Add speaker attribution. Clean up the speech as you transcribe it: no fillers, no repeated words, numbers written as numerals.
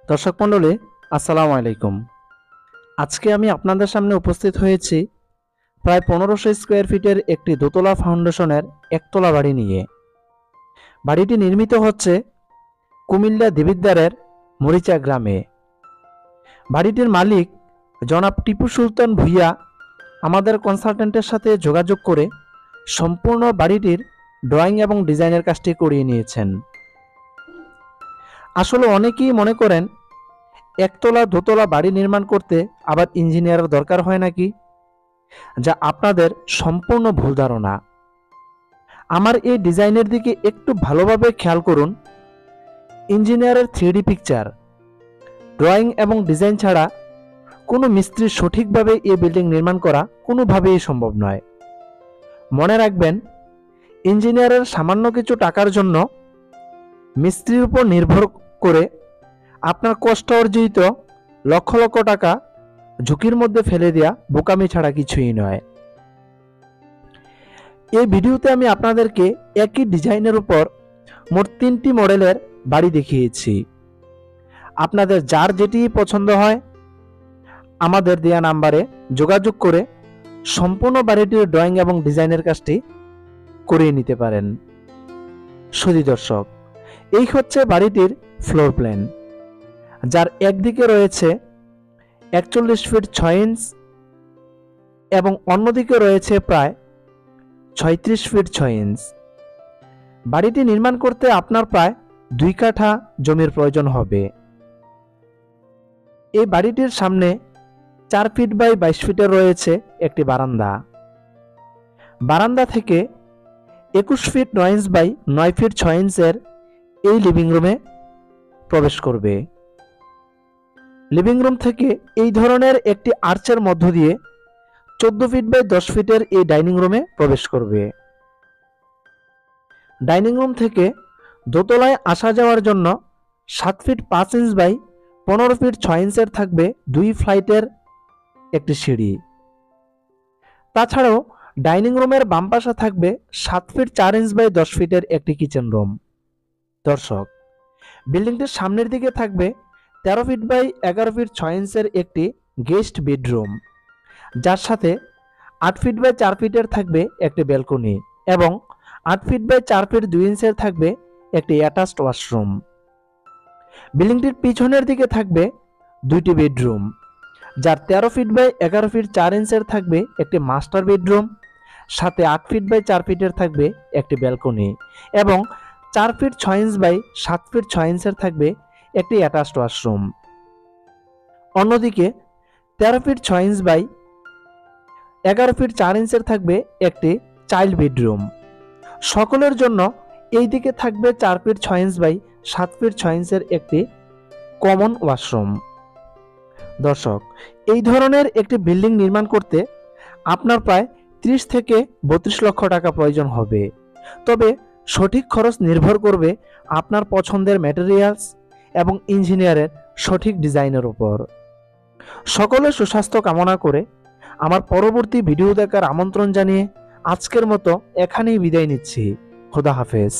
Speaker 1: দর্শক মণ্ডলী, আসসালামু আলাইকুম। আজকে আমি আপনাদের সামনে উপস্থিত হয়েছি প্রায় 1500 স্কোয়ার ফিটের একটি দোতলা ফাউন্ডেশনের একতলা বাড়ি নিয়ে। বাড়িটি নির্মিত হচ্ছে কুমিল্লা দেবিদ্বারের মরিচা গ্রামে। বাড়িটির মালিক জনাব টিপু সুলতান ভূঁইয়া আমাদের কনসালটেন্টের সাথে যোগাযোগ করে সম্পূর্ণ বাড়িটির ড্রয়িং এবং ডিজাইনের কাজটি করিয়ে নিয়েছেন। আসলে অনেকেই মনে করেন একতলা দোতলা বাড়ি নির্মাণ করতে আবার ইঞ্জিনিয়ারের দরকার হয় নাকি, যা আপনাদের সম্পূর্ণ ভুল ধারণা। আমার এই ডিজাইনের দিকে একটু ভালোভাবে খেয়াল করুন। ইঞ্জিনিয়ারের 3D পিকচার, ড্রয়িং এবং ডিজাইন ছাড়া কোনো মিস্ত্রি সঠিকভাবে এই বিল্ডিং নির্মাণ করা কোনোভাবেই সম্ভব নয়। মনে রাখবেন, ইঞ্জিনিয়ারের সামান্য কিছু টাকার জন্য মিস্ত্রির উপর নির্ভর করে আপনার কষ্ট অর্জিত লক্ষ লক্ষ টাকা ঝুঁকির মধ্যে ফেলে দেওয়া বোকামি ছাড়া কিছুই নয়। এই ভিডিওতে আমি আপনাদেরকে একই ডিজাইনের উপর মোট 3টি মডেলের বাড়ি দেখিয়েছি। আপনাদের যার যেটি পছন্দ হয় আমাদের দেয়া নাম্বারে যোগাযোগ করে সম্পূর্ণ বাড়িটির ড্রয়িং এবং ডিজাইনের কাজটি করিয়ে নিতে পারেন। সুধী দর্শক, এই হচ্ছে বাড়িটির ফ্লোর প্ল্যান, যার একদিকে রয়েছে 41 ফিট 6 ইঞ্চ এবং অন্যদিকে রয়েছে প্রায় 36 ফিট 6 ইঞ্চ। বাড়িটি নির্মাণ করতে আপনার প্রায় 2 কাঠা জমির প্রয়োজন হবে। এই বাড়িটির সামনে 4 ফিট বাই 22 ফিটের রয়েছে একটি বারান্দা। বারান্দা থেকে 21 ফিট 9 ইঞ্চ বাই 9 ফিট 6 ইঞ্চের এই লিভিং রুমে প্রবেশ করবে। লিভিং রুম থেকে এই ধরনের একটি আর্চের মধ্য দিয়ে 14 ফিট বাই 10 ফিটের এই ডাইনিং রুমে প্রবেশ করবে। ডাইনিং রুম থেকে দোতলায় আসা যাওয়ার জন্য 7 ফিট 5 ইঞ্চ বাই 15 ফিট 6 ইঞ্চের থাকবে 2 ফ্লাইটের একটি সিঁড়ি। তাছাড়াও ডাইনিং রুমের বাম পাশে থাকবে 7 ফিট 4 ইঞ্চ বাই 10 ফিটের একটি কিচেন রুম। দর্শক, বিল্ডিংটির সামনের দিকে থাকবে 13 ফিট বাই 11 ফিট 6 ইঞ্চের একটি গেস্ট বেডরুম, যার সাথে 8 ফিট বাই 4 ফিটের থাকবে একটি ব্যালকনি এবং 8 ফিট বাই 4 ফিট 2 ইঞ্চের থাকবে একটি অ্যাটাচড ওয়াশরুম। বিল্ডিংটির পিছনের দিকে থাকবে 2টি বেডরুম, যার 13 ফিট বাই 11 ফিট 4 ইঞ্চের থাকবে একটি মাস্টার বেডরুম, সাথে 8 ফিট বাই 4 ফিটের থাকবে একটি ব্যালকনি এবং 4 ফিট 6 ইঞ্চ বাই 7 ফিট 6 ইঞ্চের থাকবে একটি অ্যাটাচড ওয়াশরুম। অন্যদিকে 13 ফিট 6 ইঞ্চ বাই 11 ফিট 4 ইঞ্চের থাকবে একটি চাইল্ড বেডরুম। সকলের জন্য এই দিকে থাকবে 4 ফিট 6 ইঞ্চ বাই 7 ফিট 6 ইঞ্চের একটি কমন ওয়াশরুম। দর্শক, এই ধরনের একটি বিল্ডিং নির্মাণ করতে আপনার প্রায় 30 থেকে 32 লক্ষ টাকা প্রয়োজন হবে। তবে সঠিক খরচ নির্ভর করবে আপনার পছন্দের ম্যাটেরিয়ালস এবং ইঞ্জিনিয়ারের সঠিক ডিজাইনের উপর। সকলের সুস্বাস্থ্য কামনা করে আমার পরবর্তী ভিডিও দেখার আমন্ত্রণ জানিয়ে আজকের মতো এখানেই বিদায় নিচ্ছি। খোদা হাফেজ।